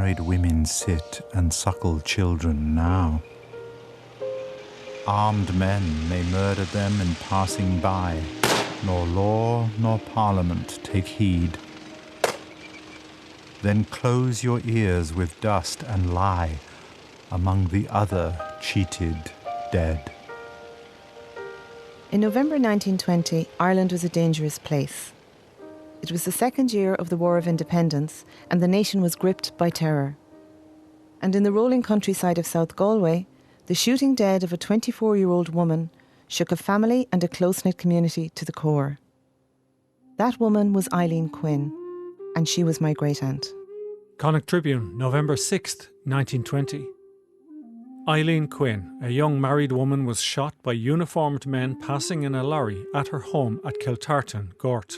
married women sit and suckle children now. Armed men may murder them in passing by, nor law nor parliament take heed. Then close your ears with dust and lie among the other cheated dead. In November 1920, Ireland was a dangerous place. It was the second year of the War of Independence, and the nation was gripped by terror. And in the rolling countryside of South Galway, the shooting dead of a 24-year-old woman shook a family and a close-knit community to the core. That woman was Eileen Quinn, and she was my great-aunt. Connacht Tribune, November 6th, 1920. Eileen Quinn, a young married woman, was shot by uniformed men passing in a lorry at her home at Kiltartan, Gort.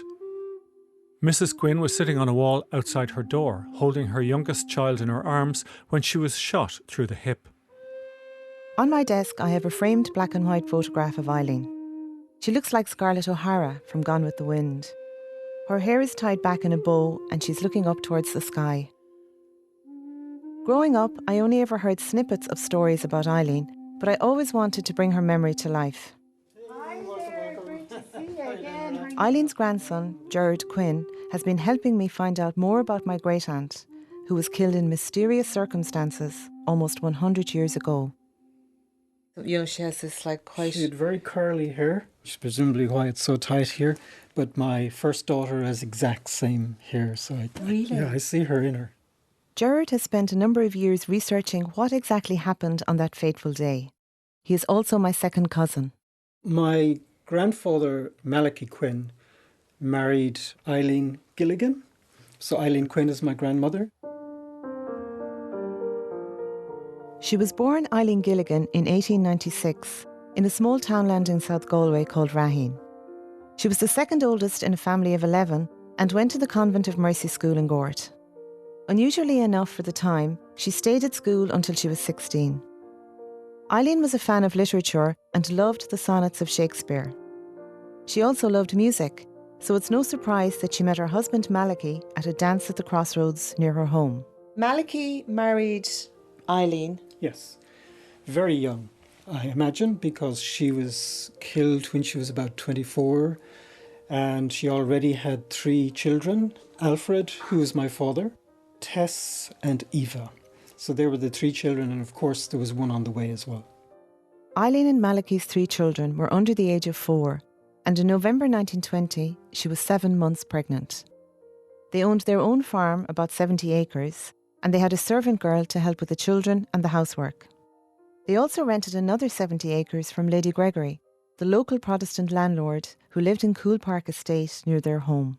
Mrs. Quinn was sitting on a wall outside her door, holding her youngest child in her arms when she was shot through the hip. On my desk, I have a framed black and white photograph of Eileen. She looks like Scarlett O'Hara from Gone with the Wind. Her hair is tied back in a bow and she's looking up towards the sky. Growing up, I only ever heard snippets of stories about Eileen, but I always wanted to bring her memory to life. Hi there, great to see you again. Eileen's grandson, Gerard Quinn, has been helping me find out more about my great-aunt, who was killed in mysterious circumstances almost 100 years ago. You know, she has this She had very curly hair, which is presumably why it's so tight here. But my first daughter has exact same hair, so I see her in her. Gerard has spent a number of years researching what exactly happened on that fateful day. He is also my second cousin. My grandfather, Malachy Quinn, married Eileen Gilligan. So Eileen Quinn is my grandmother. She was born Eileen Gilligan in 1896 in a small townland in South Galway called Raheen. She was the second oldest in a family of 11 and went to the Convent of Mercy School in Gort. Unusually enough for the time, she stayed at school until she was 16. Eileen was a fan of literature and loved the sonnets of Shakespeare. She also loved music, so it's no surprise that she met her husband Malachy at a dance at the crossroads near her home. Malachy married Eileen. Yes, very young, I imagine, because she was killed when she was about 24 and she already had 3 children. Alfred, who was my father, Tess and Eva. So they were the 3 children, and of course there was one on the way as well. Eileen and Malachy's 3 children were under the age of 4, and in November 1920 she was 7 months pregnant. They owned their own farm, about 70 acres, and they had a servant girl to help with the children and the housework. They also rented another 70 acres from Lady Gregory, the local Protestant landlord who lived in Cool Park Estate near their home.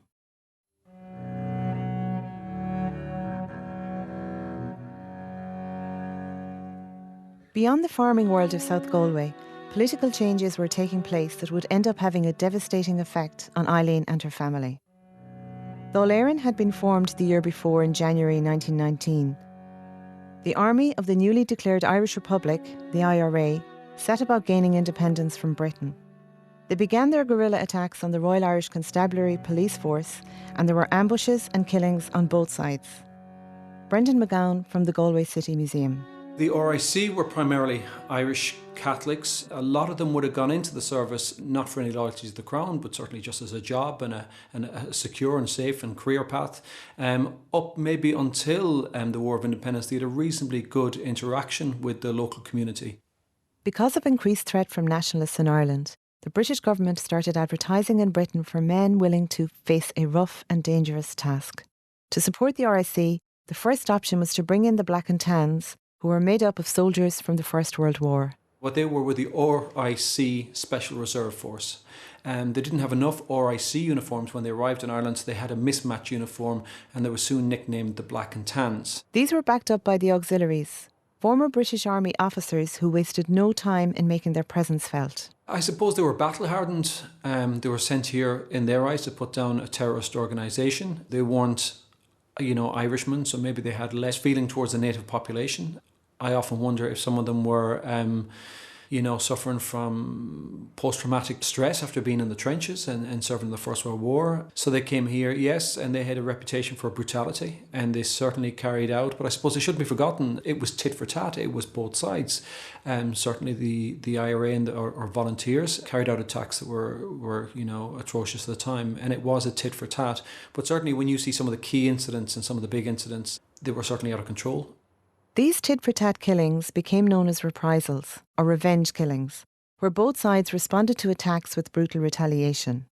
Beyond the farming world of South Galway, political changes were taking place that would end up having a devastating effect on Eileen and her family. Dáil Éireann had been formed the year before in January 1919. The army of the newly declared Irish Republic, the IRA, set about gaining independence from Britain. They began their guerrilla attacks on the Royal Irish Constabulary police force, and there were ambushes and killings on both sides. Brendan McGowan from the Galway City Museum. The RIC were primarily Irish Catholics. A lot of them would have gone into the service not for any loyalty to the Crown, but certainly just as a job and a secure and safe and career path. Up maybe until the War of Independence, they had a reasonably good interaction with the local community. Because of increased threat from nationalists in Ireland, the British government started advertising in Britain for men willing to face a rough and dangerous task. To support the RIC, the first option was to bring in the Black and Tans, who were made up of soldiers from the First World War. What they were the RIC Special Reserve Force. They didn't have enough RIC uniforms when they arrived in Ireland, so they had a mismatch uniform, and they were soon nicknamed the Black and Tans. These were backed up by the auxiliaries, former British Army officers who wasted no time in making their presence felt. I suppose they were battle-hardened. They were sent here, in their eyes, to put down a terrorist organisation. They weren't, Irishmen, so maybe they had less feeling towards the native population. I often wonder if some of them were suffering from post-traumatic stress after being in the trenches and serving in the First World War. So they came here, yes, and they had a reputation for brutality, and they certainly carried out, but I suppose it shouldn't be forgotten, it was tit for tat, it was both sides. Certainly the IRA and or volunteers carried out attacks that were atrocious at the time, and it was a tit for tat. But certainly when you see some of the key incidents and some of the big incidents, they were certainly out of control. These tit-for-tat killings became known as reprisals, or revenge killings, where both sides responded to attacks with brutal retaliation.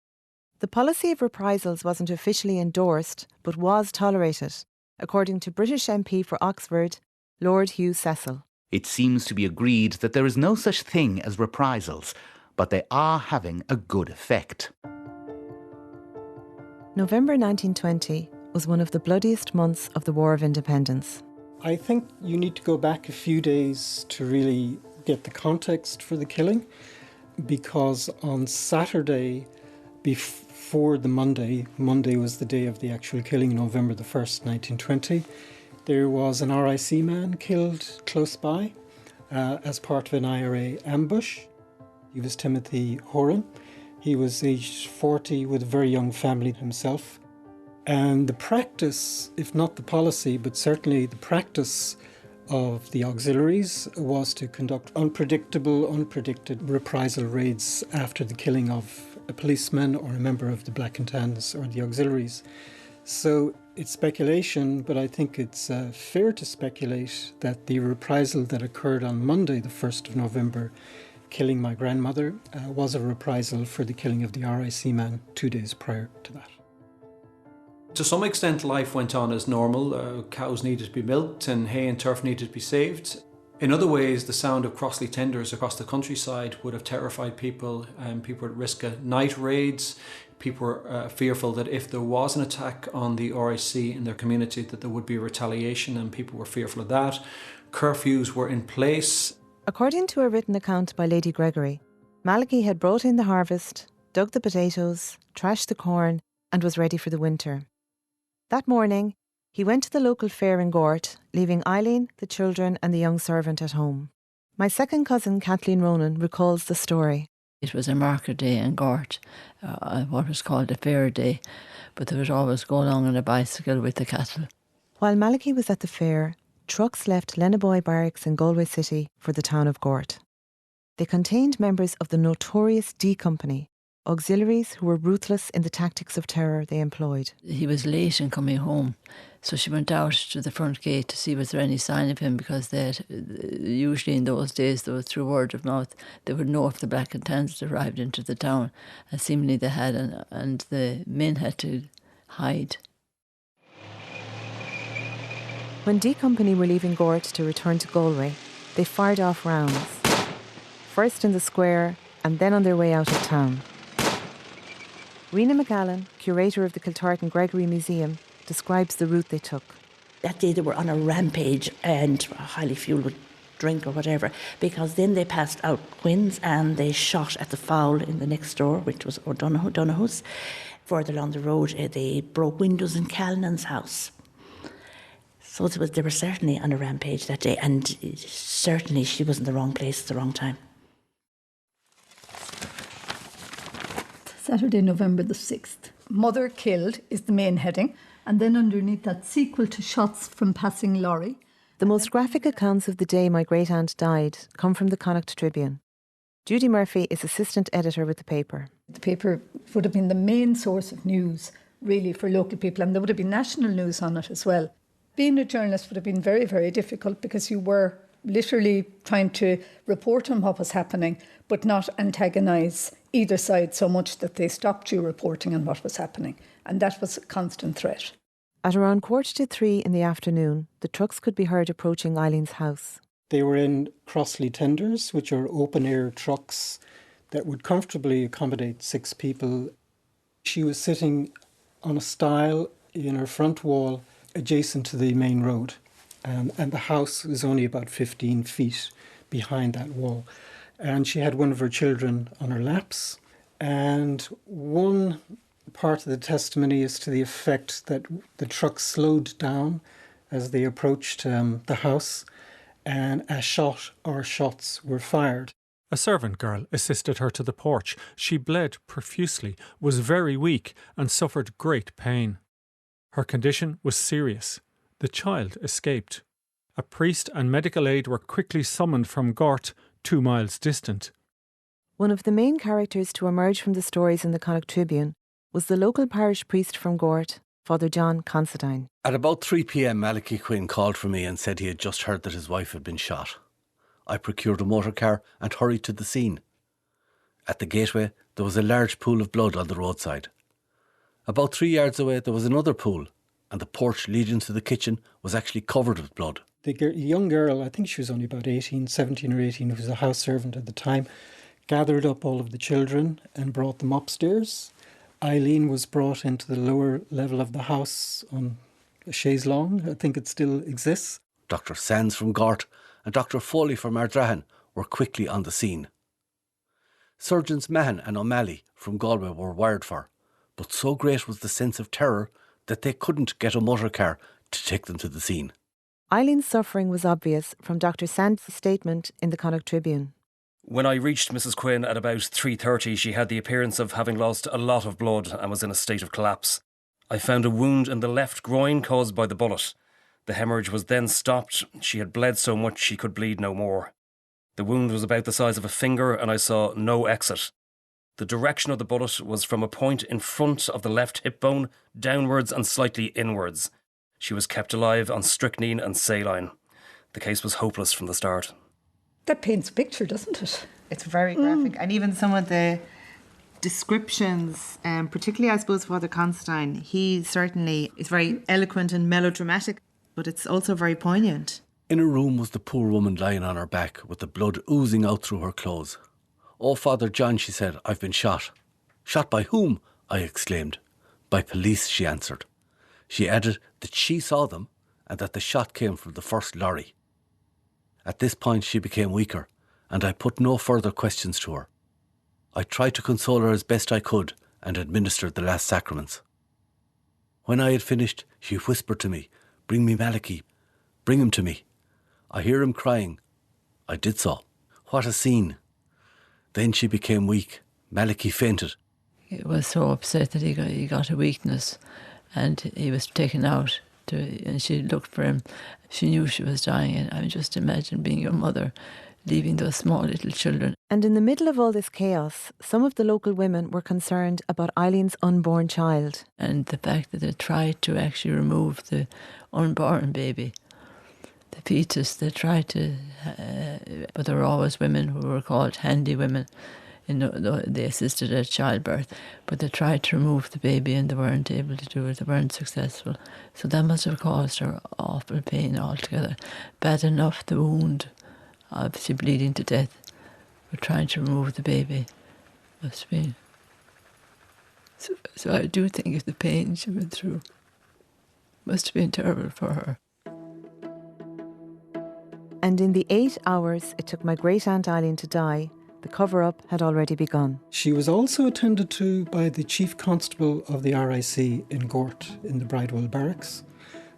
The policy of reprisals wasn't officially endorsed, but was tolerated, according to British MP for Oxford, Lord Hugh Cecil. It seems to be agreed that there is no such thing as reprisals, but they are having a good effect. November 1920 was one of the bloodiest months of the War of Independence. I think you need to go back a few days to really get the context for the killing, because on Saturday before the Monday was the day of the actual killing, November the 1st, 1920, there was an RIC man killed close by as part of an IRA ambush. He was Timothy Horan. He was aged 40 with a very young family himself. And the practice, if not the policy, but certainly the practice of the auxiliaries was to conduct unpredicted reprisal raids after the killing of a policeman or a member of the Black and Tans or the auxiliaries. So it's speculation, but I think it's fair to speculate that the reprisal that occurred on Monday, the 1st of November, killing my grandmother, was a reprisal for the killing of the RIC man 2 days prior to that. To some extent, life went on as normal. Cows needed to be milked and hay and turf needed to be saved. In other ways, the sound of Crossley tenders across the countryside would have terrified people, and people were at risk of night raids. People were fearful that if there was an attack on the RIC in their community, that there would be retaliation, and people were fearful of that. Curfews were in place. According to a written account by Lady Gregory, Malachy had brought in the harvest, dug the potatoes, trashed the corn, and was ready for the winter. That morning, he went to the local fair in Gort, leaving Eileen, the children and the young servant at home. My second cousin, Kathleen Ronan, recalls the story. It was a market day in Gort, what was called a fair day, but they would always go along on a bicycle with the cattle. While Malachy was at the fair, trucks left Lennaboy Barracks in Galway City for the town of Gort. They contained members of the notorious D Company, auxiliaries who were ruthless in the tactics of terror they employed. He was late in coming home, so she went out to the front gate to see was there any sign of him, because they had, usually in those days, though, through word of mouth, they would know if the Black and Tans had arrived into the town, and seemingly they had, and the men had to hide. When D Company were leaving Gort to return to Galway, they fired off rounds, first in the square and then on their way out of town. Rena McGallen, curator of the Kiltartan Gregory Museum, describes the route they took. That day they were on a rampage and highly fueled with drink or whatever, because then they passed out Quinn's and they shot at the fowl in the next door, which was O'Donoghue's. Further along the road, they broke windows in Callanan's house. So they were certainly on a rampage that day, and certainly she was in the wrong place at the wrong time. Saturday, November the 6th. Mother killed is the main heading, and then underneath that, sequel to shots from passing lorry. The most graphic accounts of the day my great-aunt died come from the Connacht Tribune. Judy Murphy is assistant editor with the paper. The paper would have been the main source of news, really, for local people, and there would have been national news on it as well. Being a journalist would have been very, very difficult, because you were literally trying to report on what was happening, but not antagonise either side so much that they stopped you reporting on what was happening. And that was a constant threat. At around 3:15 in the afternoon, the trucks could be heard approaching Eileen's house. They were in Crossley tenders, which are open-air trucks that would comfortably accommodate 6 people. She was sitting on a stile in her front wall adjacent to the main road. And the house was only about 15 feet behind that wall. And she had one of her children on her laps. And one part of the testimony is to the effect that the truck slowed down as they approached the house, and a shot or shots were fired. A servant girl assisted her to the porch. She bled profusely, was very weak, and suffered great pain. Her condition was serious. The child escaped. A priest and medical aid were quickly summoned from Gort, 2 miles distant. One of the main characters to emerge from the stories in the Connacht Tribune was the local parish priest from Gort, Father John Considine. At about 3 p.m, Malachy Quinn called for me and said he had just heard that his wife had been shot. I procured a motor car and hurried to the scene. At the gateway, there was a large pool of blood on the roadside. About 3 yards away, there was another pool, and the porch leading to the kitchen was actually covered with blood. The young girl, I think she was only about 17 or 18, who was a house servant at the time, gathered up all of the children and brought them upstairs. Eileen was brought into the lower level of the house on a chaise longue. I think it still exists. Dr. Sands from Gort and Dr. Foley from Ardrahan were quickly on the scene. Surgeons Mahan and O'Malley from Galway were wired for, but so great was the sense of terror that they couldn't get a motor car to take them to the scene. Eileen's suffering was obvious from Dr. Sands' statement in the Connacht Tribune. When I reached Mrs. Quinn at about 3:30, she had the appearance of having lost a lot of blood and was in a state of collapse. I found a wound in the left groin caused by the bullet. The hemorrhage was then stopped. She had bled so much she could bleed no more. The wound was about the size of a finger and I saw no exit. The direction of the bullet was from a point in front of the left hip bone, downwards and slightly inwards. She was kept alive on strychnine and saline. The case was hopeless from the start. That paints a picture, doesn't it? It's very graphic. And even some of the descriptions, particularly I suppose Father Constantine, he certainly is very eloquent and melodramatic, but it's also very poignant. In a room was the poor woman lying on her back with the blood oozing out through her clothes. "Oh, Father John," she said, "I've been shot." "Shot by whom?" I exclaimed. "By police," she answered. She added that she saw them and that the shot came from the first lorry. At this point she became weaker and I put no further questions to her. I tried to console her as best I could and administered the last sacraments. When I had finished, she whispered to me, "Bring me Malachy. Bring him to me. I hear him crying." I did so. What a scene. Then she became weak. Malachy fainted. He was so upset that he got a weakness and he was taken out and she looked for him. She knew she was dying, and I just imagine being your mother, leaving those small little children. And in the middle of all this chaos, some of the local women were concerned about Eileen's unborn child. And the fact that they tried to actually remove the unborn baby, the fetus, they tried to, but there were always women who were called handy women. They assisted at childbirth, but they tried to remove the baby and they weren't able to do it. They weren't successful. So that must have caused her awful pain altogether. Bad enough, the wound, obviously bleeding to death, but trying to remove the baby must have been. So I do think of the pain she went through. Must have been terrible for her. And in the 8 hours it took my great-aunt Eileen to die, the cover-up had already begun. She was also attended to by the Chief Constable of the RIC in Gort in the Bridewell Barracks,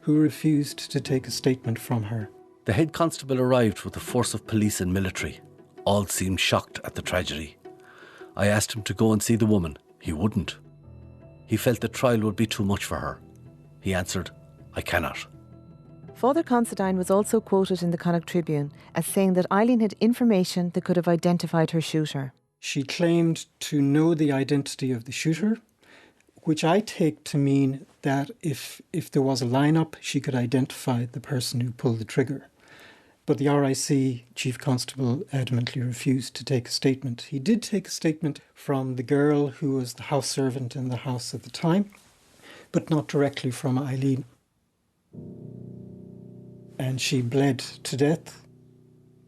who refused to take a statement from her. The head constable arrived with a force of police and military. All seemed shocked at the tragedy. I asked him to go and see the woman. He wouldn't. He felt the trial would be too much for her. He answered, "I cannot." Father Considine was also quoted in the Connacht Tribune as saying that Eileen had information that could have identified her shooter. She claimed to know the identity of the shooter, which I take to mean that if there was a lineup, she could identify the person who pulled the trigger. But the RIC Chief Constable adamantly refused to take a statement. He did take a statement from the girl who was the house servant in the house at the time, but not directly from Eileen. And she bled to death,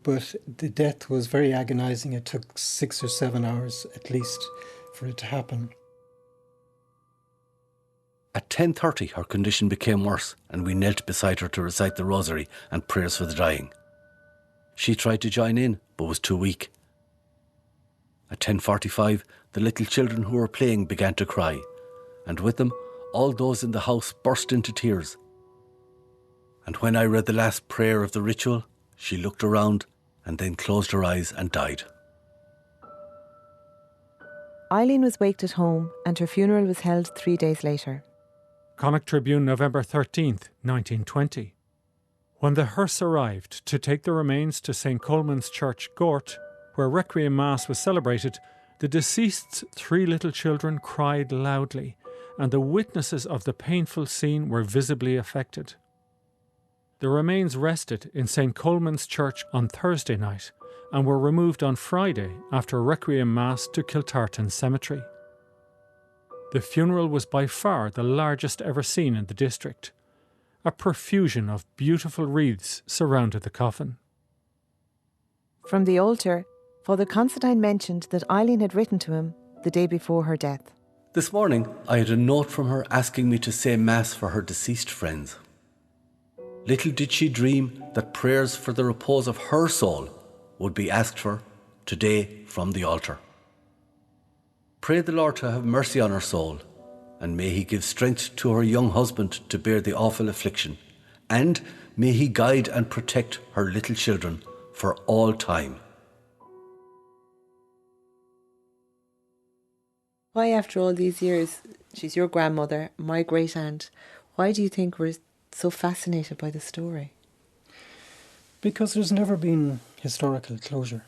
but the death was very agonising. It took 6 or 7 hours at least for it to happen. At 10:30 her condition became worse and we knelt beside her to recite the rosary and prayers for the dying. She tried to join in but was too weak. At 10:45 the little children who were playing began to cry, and with them all those in the house burst into tears. And when I read the last prayer of the ritual, she looked around and then closed her eyes and died. Eileen was waked at home and her funeral was held 3 days later. Connacht Tribune, November 13th, 1920. When the hearse arrived to take the remains to St. Colman's Church, Gort, where Requiem Mass was celebrated, the deceased's 3 little children cried loudly, and the witnesses of the painful scene were visibly affected. The remains rested in St. Colman's Church on Thursday night and were removed on Friday after Requiem Mass to Kiltartan Cemetery. The funeral was by far the largest ever seen in the district. A profusion of beautiful wreaths surrounded the coffin. From the altar, Father Considine mentioned that Eileen had written to him the day before her death. This morning, I had a note from her asking me to say Mass for her deceased friends. Little did she dream that prayers for the repose of her soul would be asked for today from the altar. Pray the Lord to have mercy on her soul, and may He give strength to her young husband to bear the awful affliction, and may He guide and protect her little children for all time. Why, after all these years, she's your grandmother, my great aunt, why do you think we're so fascinated by the story? Because there's never been historical closure.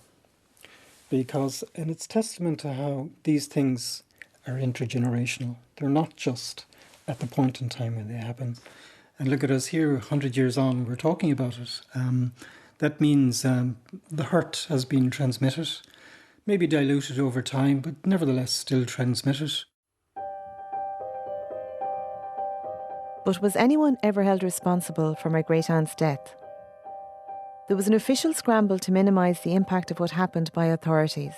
And it's testament to how these things are intergenerational. They're not just at the point in time when they happen. And look at us here, 100 years on, we're talking about it. That means the hurt has been transmitted, maybe diluted over time, but nevertheless still transmitted. But was anyone ever held responsible for my great-aunt's death? There was an official scramble to minimise the impact of what happened by authorities.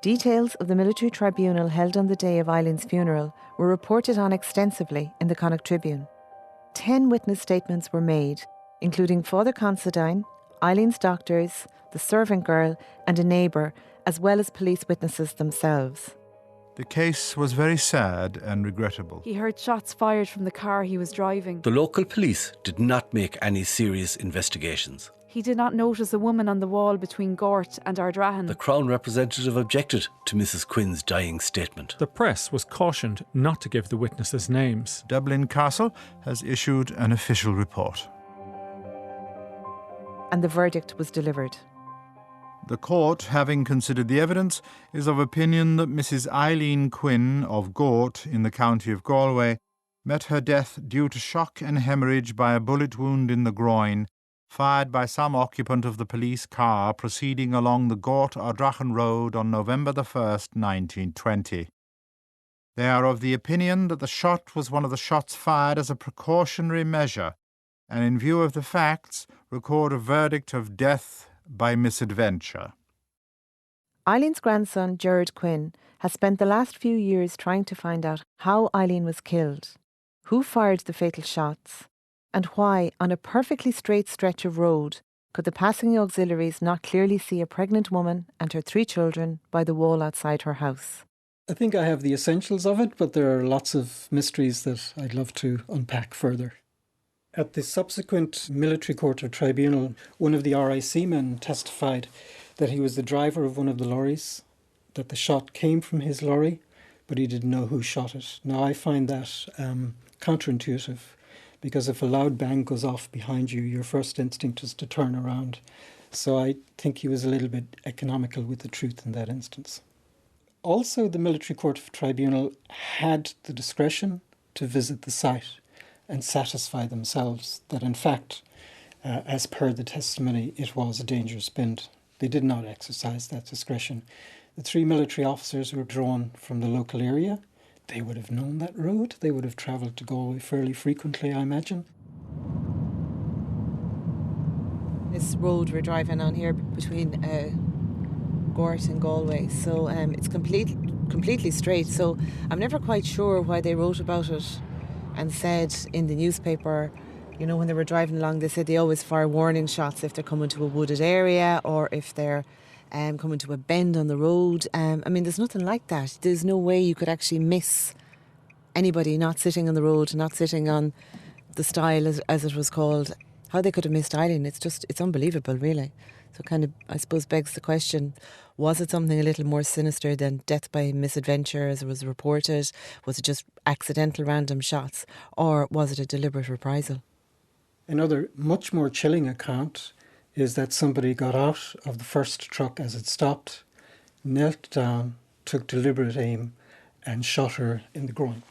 Details of the military tribunal held on the day of Eileen's funeral were reported on extensively in the Connacht Tribune. 10 witness statements were made, including Father Considine, Eileen's doctors, the servant girl and a neighbour, as well as police witnesses themselves. The case was very sad and regrettable. He heard shots fired from the car he was driving. The local police did not make any serious investigations. He did not notice a woman on the wall between Gort and Ardrahan. The Crown representative objected to Mrs. Quinn's dying statement. The press was cautioned not to give the witnesses' names. Dublin Castle has issued an official report. And the verdict was delivered. The court, having considered the evidence, is of opinion that Mrs. Eileen Quinn of Gort in the county of Galway met her death due to shock and hemorrhage by a bullet wound in the groin, fired by some occupant of the police car proceeding along the Gort-Ardrahan Road on November the 1st, 1920. They are of the opinion that the shot was one of the shots fired as a precautionary measure, and in view of the facts, record a verdict of death by misadventure. Eileen's grandson, Gerard Quinn, has spent the last few years trying to find out how Eileen was killed, who fired the fatal shots, and why, on a perfectly straight stretch of road, could the passing auxiliaries not clearly see a pregnant woman and her 3 children by the wall outside her house. I think I have the essentials of it, but there are lots of mysteries that I'd love to unpack further. At the subsequent military court or tribunal, one of the RIC men testified that he was the driver of one of the lorries, that the shot came from his lorry, but he didn't know who shot it. Now, I find that counterintuitive, because if a loud bang goes off behind you, your first instinct is to turn around. So I think he was a little bit economical with the truth in that instance. Also, the military court tribunal had the discretion to visit the site and satisfy themselves that, in fact, as per the testimony, it was a dangerous bend. They did not exercise that discretion. The 3 military officers were drawn from the local area. They would have known that road. They would have travelled to Galway fairly frequently, I imagine. This road we're driving on here between Gort and Galway, so it's completely straight. So I'm never quite sure why they wrote about it and said in the newspaper, you know, when they were driving along, they said they always fire warning shots if they're coming to a wooded area or if they're coming to a bend on the road. I mean, there's nothing like that. There's no way you could actually miss anybody not sitting on the road, not sitting on the stile, as it was called. How they could have missed Eileen, it's unbelievable, really. So it kind of, I suppose, begs the question, was it something a little more sinister than death by misadventure as it was reported? Was it just accidental random shots? Or was it a deliberate reprisal? Another much more chilling account is that somebody got out of the first truck as it stopped, knelt down, took deliberate aim and shot her in the groin.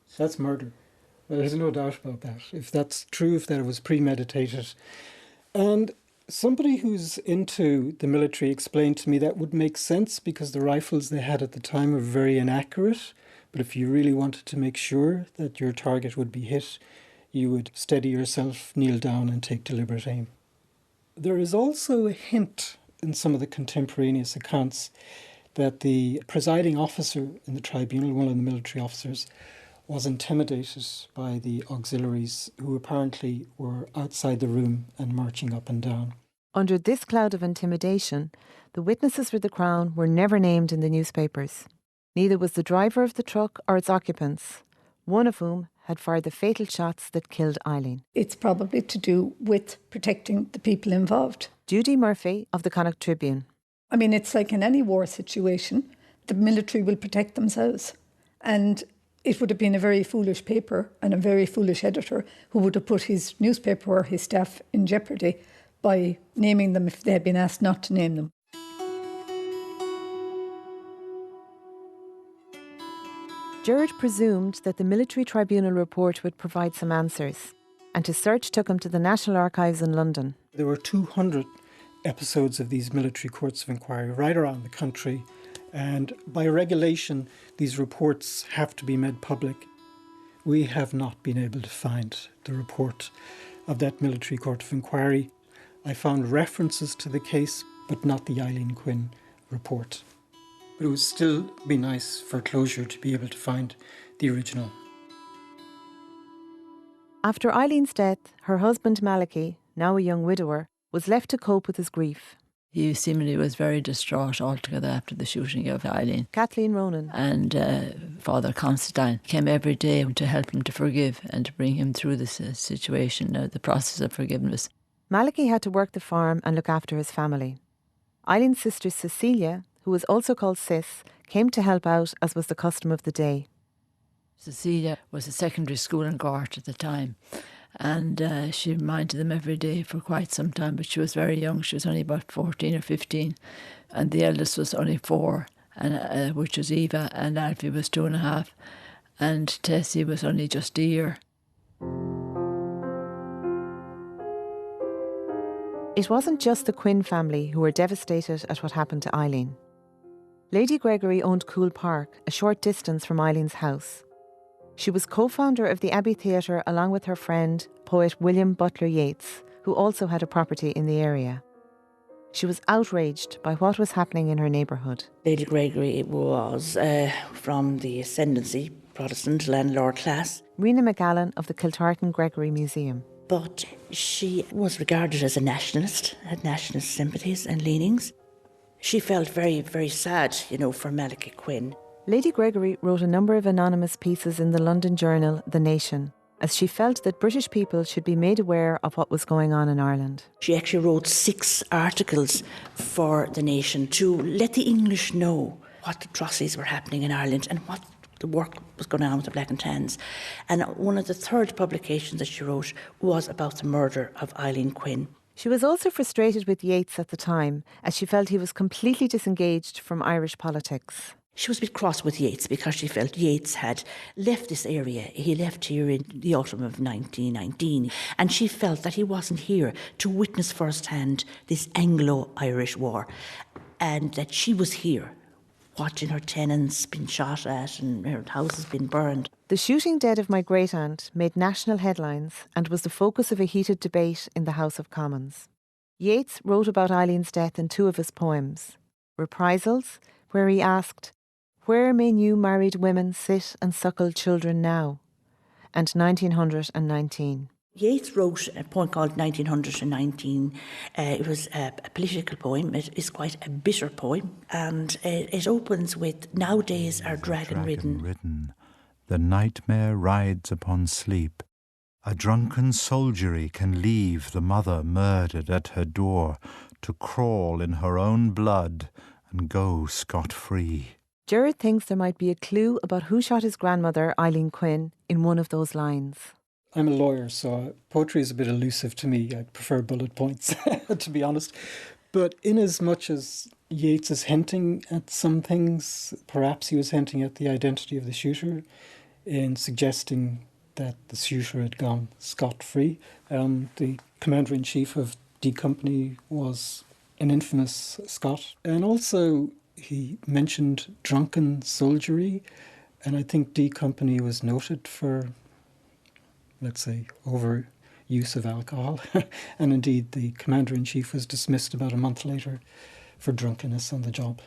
So that's murder. There's no doubt about that. If that's true, if that it was premeditated. And somebody who's into the military explained to me that would make sense because the rifles they had at the time were very inaccurate. But if you really wanted to make sure that your target would be hit, you would steady yourself, kneel down and take deliberate aim. There is also a hint in some of the contemporaneous accounts that the presiding officer in the tribunal, one of the military officers, was intimidated by the auxiliaries who apparently were outside the room and marching up and down. Under this cloud of intimidation, the witnesses for the Crown were never named in the newspapers. Neither was the driver of the truck or its occupants, one of whom had fired the fatal shots that killed Eileen. It's probably to do with protecting the people involved. Judy Murphy of the Connacht Tribune. I mean, it's like in any war situation, the military will protect themselves. And it would have been a very foolish paper and a very foolish editor who would have put his newspaper or his staff in jeopardy by naming them if they had been asked not to name them. Gerard presumed that the military tribunal report would provide some answers, and his search took him to the National Archives in London. There were 200 episodes of these military courts of inquiry right around the country, and by regulation, these reports have to be made public. We have not been able to find the report of that military court of inquiry. I found references to the case, but not the Eileen Quinn report. But it would still be nice for closure to be able to find the original. After Eileen's death, her husband Malachy, now a young widower, was left to cope with his grief. He seemingly was very distraught altogether after the shooting of Eileen. Kathleen Ronan. And Father Constantine came every day to help him to forgive and to bring him through this situation, the process of forgiveness. Malachy had to work the farm and look after his family. Eileen's sister Cecilia, who was also called Cis, came to help out as was the custom of the day. Cecilia was a secondary school in Gort at the time, and she minded them every day for quite some time, but she was very young. She was only about 14 or 15, and the eldest was only 4, and which was Eva, and Alfie was 2.5, and Tessie was only just a year. It wasn't just the Quinn family who were devastated at what happened to Eileen. Lady Gregory owned Coole Park, a short distance from Eileen's house. She was co-founder of the Abbey Theatre along with her friend, poet William Butler Yeats, who also had a property in the area. She was outraged by what was happening in her neighbourhood. Lady Gregory was from the ascendancy Protestant landlord class. Rena McGallan of the Kiltartan Gregory Museum. But she was regarded as a nationalist, had nationalist sympathies and leanings. She felt very, very sad, for Malachy Quinn. Lady Gregory wrote a number of anonymous pieces in the London journal The Nation, as she felt that British people should be made aware of what was going on in Ireland. She actually wrote 6 articles for The Nation to let the English know what atrocities were happening in Ireland and what the work was going on with the Black and Tans. And one of the 3rd publications that she wrote was about the murder of Eileen Quinn. She was also frustrated with Yeats at the time, as she felt he was completely disengaged from Irish politics. She was a bit cross with Yeats because she felt Yeats had left this area. He left here in the autumn of 1919, and she felt that he wasn't here to witness firsthand this Anglo-Irish war, and that she was here watching her tenants being shot at and her houses being burned. The shooting dead of my great-aunt made national headlines and was the focus of a heated debate in the House of Commons. Yeats wrote about Eileen's death in 2 of his poems, Reprisals, where he asked, "Where may new married women sit and suckle children now?" and 1919. Yeats wrote a poem called 1919. It was a political poem. It is quite a bitter poem. And it opens with, "Nowadays are dragon-ridden. The nightmare rides upon sleep. A drunken soldiery can leave the mother murdered at her door to crawl in her own blood and go scot-free. Gerard thinks there might be a clue about who shot his grandmother, Eileen Quinn, in one of those lines. I'm a lawyer, so poetry is a bit elusive to me. I prefer bullet points, to be honest. But in as much as Yeats is hinting at some things, perhaps he was hinting at the identity of the shooter in suggesting that the shooter had gone scot-free. The commander-in-chief of D Company was an infamous Scot. And also he mentioned drunken soldiery, and I think D Company was noted for, let's say, overuse of alcohol. And indeed, the commander-in-chief was dismissed about a month later for drunkenness on the job.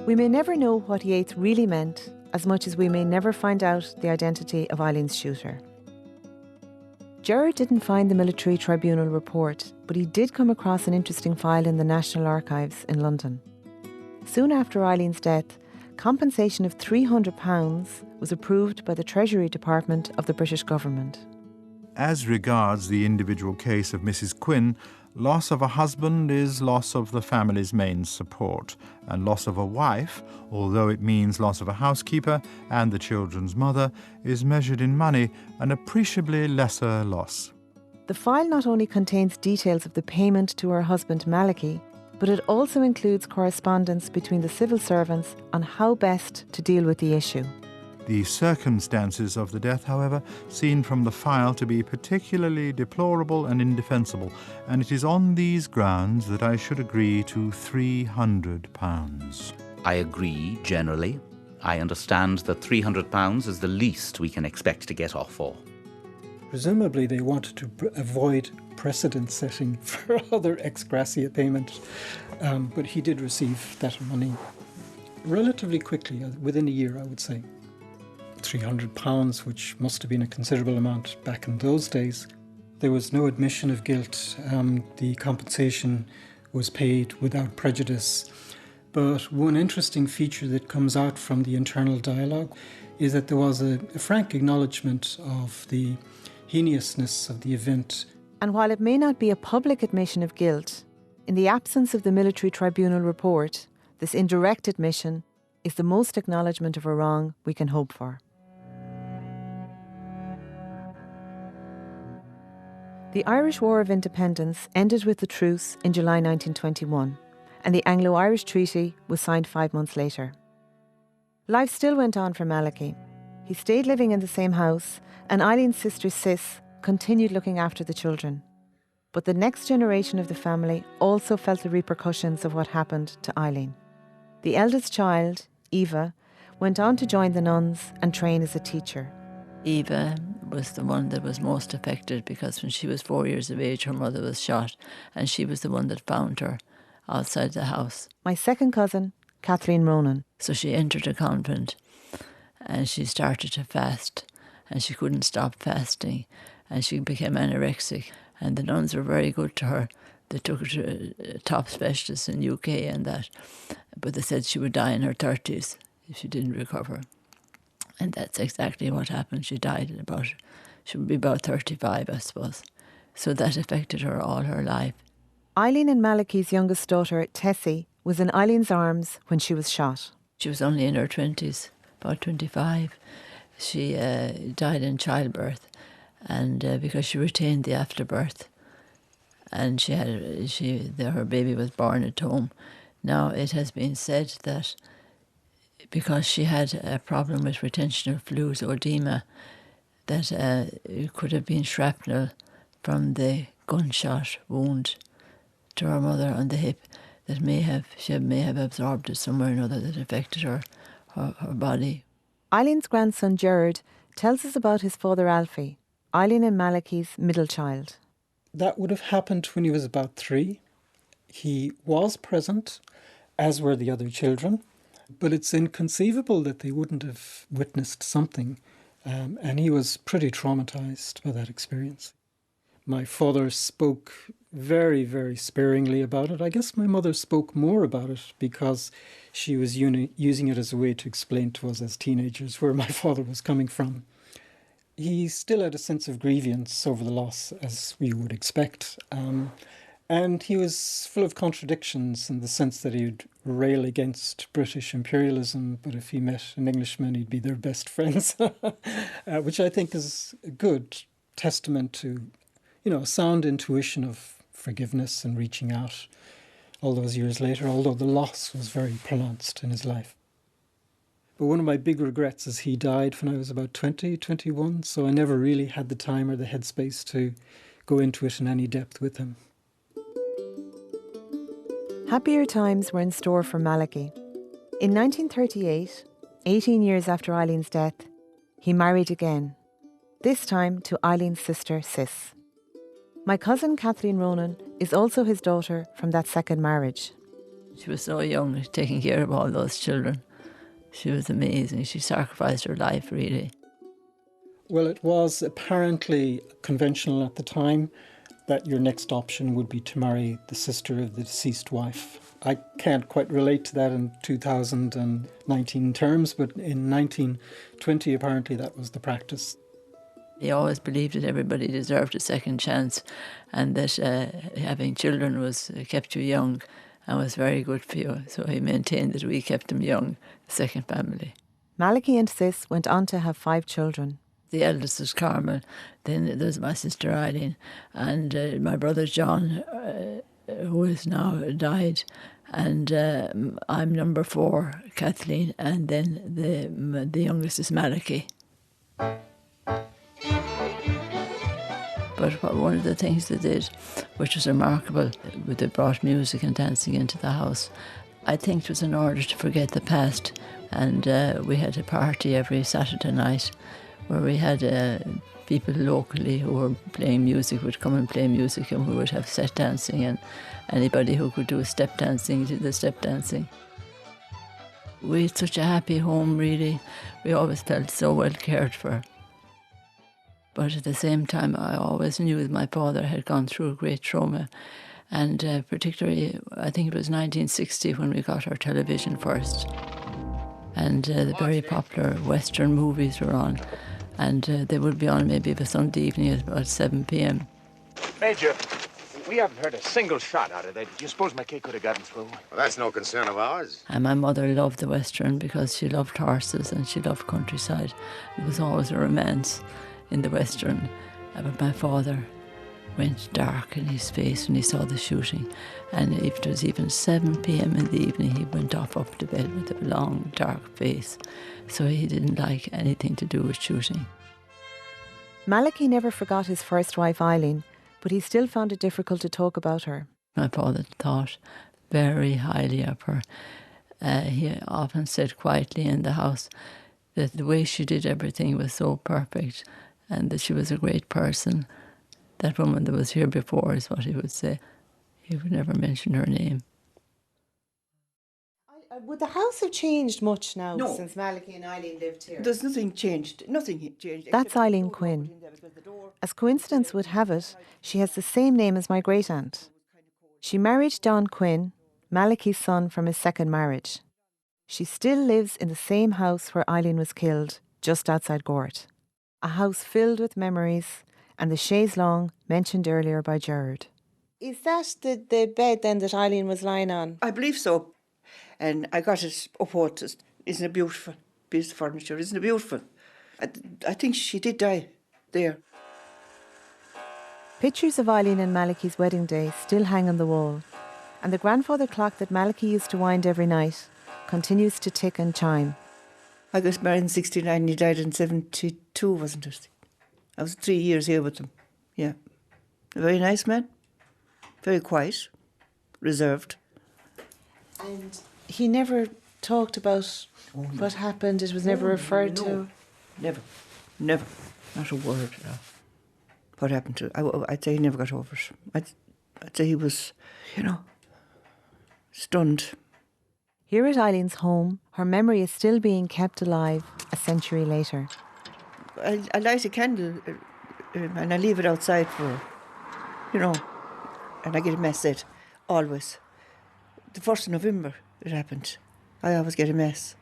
We may never know what Yeats really meant, as much as we may never find out the identity of Eileen's shooter. Gerard didn't find the military tribunal report, but he did come across an interesting file in the National Archives in London. Soon after Eileen's death, compensation of £300 was approved by the Treasury Department of the British government. As regards the individual case of Mrs. Quinn, loss of a husband is loss of the family's main support, and loss of a wife, although it means loss of a housekeeper and the children's mother, is measured in money, an appreciably lesser loss. The file not only contains details of the payment to her husband Malachy, but it also includes correspondence between the civil servants on how best to deal with the issue. The circumstances of the death, however, seem from the file to be particularly deplorable and indefensible, and it is on these grounds that I should agree to £300. I agree, generally. I understand that £300 is the least we can expect to get off for. Presumably they wanted to avoid precedent setting for other ex gratia payments, but he did receive that money relatively quickly, within a year, I would say. £300, which must have been a considerable amount back in those days. There was no admission of guilt. The compensation was paid without prejudice. But one interesting feature that comes out from the internal dialogue is that there was a frank acknowledgement of the heinousness of the event. And while it may not be a public admission of guilt, in the absence of the military tribunal report, this indirect admission is the most acknowledgement of a wrong we can hope for. The Irish War of Independence ended with the truce in July 1921, and the Anglo-Irish Treaty was signed 5 months later. Life still went on for Malachy. He stayed living in the same house, and Eileen's sister Sis continued looking after the children. But the next generation of the family also felt the repercussions of what happened to Eileen. The eldest child, Eva, went on to join the nuns and train as a teacher. Eva was the one that was most affected because when she was 4 years of age, her mother was shot, and she was the one that found her outside the house. My second cousin, Kathleen Ronan. So she entered a convent and she started to fast, and she couldn't stop fasting, and she became anorexic, and the nuns were very good to her. They took her to a top specialist in UK and that, but they said she would die in her 30s if she didn't recover. And that's exactly what happened. She died she would be about 35, I suppose. So that affected her all her life. Eileen and Malachy's youngest daughter, Tessie, was in Eileen's arms when she was shot. She was only in her 20s, about 25. She died in childbirth, and because she retained the afterbirth, and her baby was born at home. Now it has been said that because she had a problem with retention of fluid or edema, that it could have been shrapnel from the gunshot wound to her mother on the hip that she may have absorbed it somewhere or another that affected her body. Eileen's grandson Gerard tells us about his father Alfie, Eileen and Malachy's middle child. That would have happened when he was about 3. He was present, as were the other children, but it's inconceivable that they wouldn't have witnessed something, and he was pretty traumatised by that experience. My father spoke very, very sparingly about it. I guess my mother spoke more about it because she was using it as a way to explain to us as teenagers where my father was coming from. He still had a sense of grievance over the loss, as we would expect. And he was full of contradictions in the sense that he would rail against British imperialism, but if he met an Englishman, he'd be their best friends, which I think is a good testament to, a sound intuition of forgiveness and reaching out all those years later, although the loss was very pronounced in his life. But one of my big regrets is he died when I was about 20, 21, so I never really had the time or the headspace to go into it in any depth with him. Happier times were in store for Malachy. In 1938, 18 years after Eileen's death, he married again, this time to Eileen's sister, Sis. My cousin Kathleen Ronan is also his daughter from that second marriage. She was so young, taking care of all those children. She was amazing. She sacrificed her life, really. Well, it was apparently conventional at the time that your next option would be to marry the sister of the deceased wife. I can't quite relate to that in 2019 terms, but in 1920, apparently that was the practice. He always believed that everybody deserved a second chance and that having children kept you young and was very good for you. So he maintained that we kept him young, the second family. Malachy and Sis went on to have 5 children. The eldest is Carmel, then there's my sister Eileen, and my brother John, who has now died, and I'm number 4, Kathleen, and then the youngest is Malachy. But one of the things they did, which was remarkable, they brought music and dancing into the house. I think it was in order to forget the past, and we had a party every Saturday night where we had people locally who were playing music would come and play music, and we would have set dancing, and anybody who could do step dancing did the step dancing. We had such a happy home, really. We always felt so well cared for. But at the same time, I always knew that my father had gone through a great trauma, and particularly, I think it was 1960 when we got our television first. And the very popular Western movies were on, and they would be on maybe a Sunday evening at about 7 p.m. Major, we haven't heard a single shot out of that. Do you suppose my kid could have gotten through? Well, that's no concern of ours. And my mother loved the Western because she loved horses and she loved countryside. It was always a romance in the Western. But my father went dark in his face when he saw the shooting. And if it was even 7 p.m. in the evening, he went off up to bed with a long, dark face. So he didn't like anything to do with shooting. Malachy never forgot his first wife, Eileen, but he still found it difficult to talk about her. My father thought very highly of her. He often said quietly in the house that the way she did everything was so perfect and that she was a great person. That woman that was here before is what he would say. He would never mention her name. Would the house have changed much now since Malachy and Eileen lived here? There's nothing changed. Nothing changed. That's Eileen Quinn. As coincidence would have it, she has the same name as my great-aunt. She married Don Quinn, Malachy's son from his second marriage. She still lives in the same house where Eileen was killed, just outside Gort. A house filled with memories and the chaise longue mentioned earlier by Gerard. Is that the bed then that Eileen was lying on? I believe so. And I got it upholstered. Isn't it beautiful? Piece of furniture. Isn't it beautiful? I think she did die there. Pictures of Eileen and Malachy's wedding day still hang on the wall, and the grandfather clock that Malachy used to wind every night continues to tick and chime. I got married in 69 and he died in 72, wasn't it? I was 3 years here with him. Yeah. A very nice man. Very quiet. Reserved. And he never talked about what happened? It was never referred to? Never. Never. Not a word. No. What happened to it? I'd say he never got over it. I'd say he was, stunned. Here at Eileen's home, her memory is still being kept alive a century later. I light a candle and I leave it outside for, and I get a mess set, always. The 1st of November it happened. I always get a mess.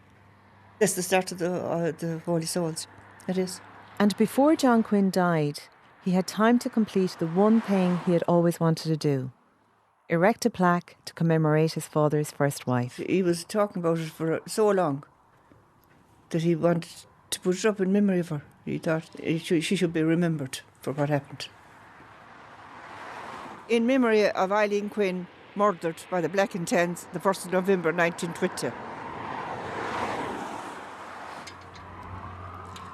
That's the start of the Holy Souls. It is. And before John Quinn died, he had time to complete the one thing he had always wanted to do: erect a plaque to commemorate his father's first wife. He was talking about it for so long that he wanted to put it up in memory of her. He thought she should be remembered for what happened. In memory of Eileen Quinn, murdered by the Black and Tans the 1st of November 1920.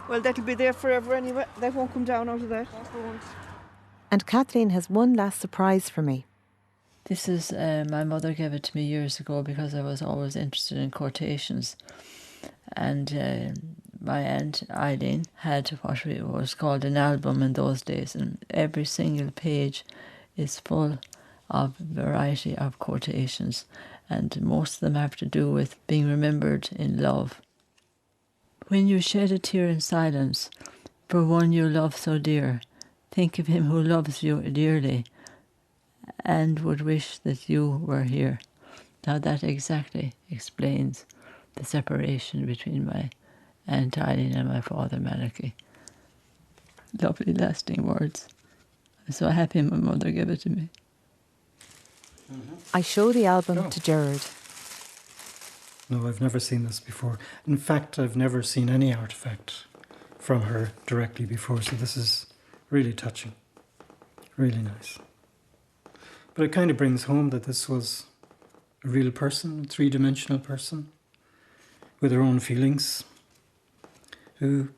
Well, that'll be there forever anyway. That won't come down out of that. And Kathleen has one last surprise for me. This is, my mother gave it to me years ago because I was always interested in quotations. And my aunt Eileen had what was called an album in those days, and every single page is full of variety of quotations, and most of them have to do with being remembered in love. When you shed a tear in silence for one you love so dear, think of him who loves you dearly and would wish that you were here. Now that exactly explains the separation between my Aunt Eileen and my father Malachy. Lovely lasting words. I'm so happy my mother gave it to me. I show the album to Gerard. No, I've never seen this before. In fact, I've never seen any artefact from her directly before, so this is really touching. Really nice. But it kind of brings home that this was a real person, a three-dimensional person, with her own feelings, who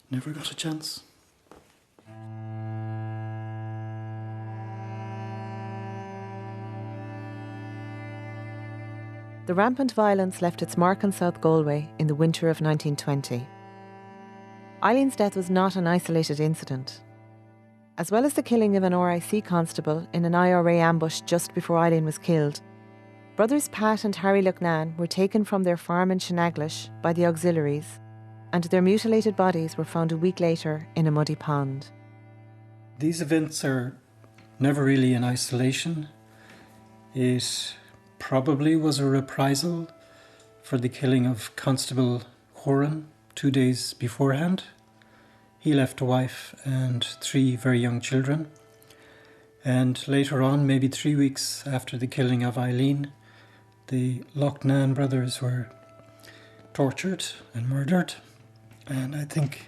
never got a chance. The rampant violence left its mark on South Galway in the winter of 1920. Eileen's death was not an isolated incident. As well as the killing of an RIC constable in an IRA ambush just before Eileen was killed, brothers Pat and Harry Lucknan were taken from their farm in Shenaglash by the auxiliaries, and their mutilated bodies were found a week later in a muddy pond. These events are never really in isolation. It probably was a reprisal for the killing of Constable Horan 2 days beforehand. He left a wife and 3 very young children. And later on, maybe 3 weeks after the killing of Eileen, the Lucknan brothers were tortured and murdered. And I think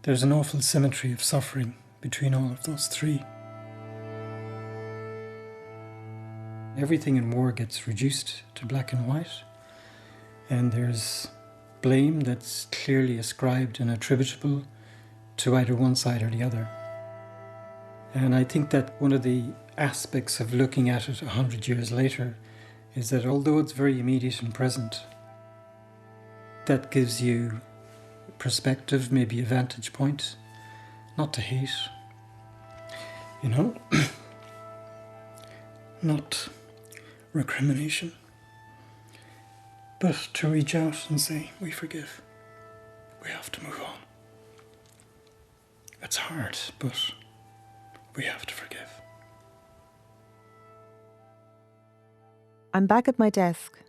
there's an awful symmetry of suffering between all of those 3. Everything in war gets reduced to black and white, and there's blame that's clearly ascribed and attributable to either one side or the other. And I think that one of the aspects of looking at it 100 years later is that although it's very immediate and present, that gives you perspective, maybe a vantage point, not to hate, you know, not recrimination, but to reach out and say, we forgive. We have to move on. It's hard, but we have to forgive. I'm back at my desk.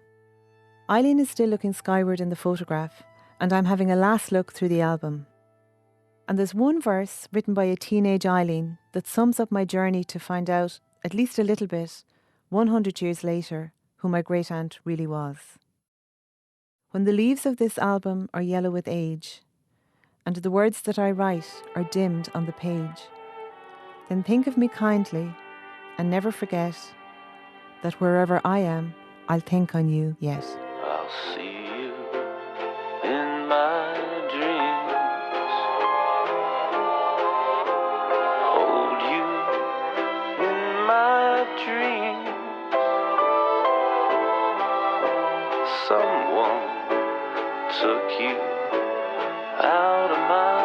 Eileen is still looking skyward in the photograph, and I'm having a last look through the album. And there's one verse written by a teenage Eileen that sums up my journey to find out, at least a little bit, 100 years later, who my great-aunt really was. When the leaves of this album are yellow with age, and the words that I write are dimmed on the page, then think of me kindly and never forget that wherever I am, I'll think on you yet. I'll see you in my dreams, hold you in my dreams. Someone took you out of my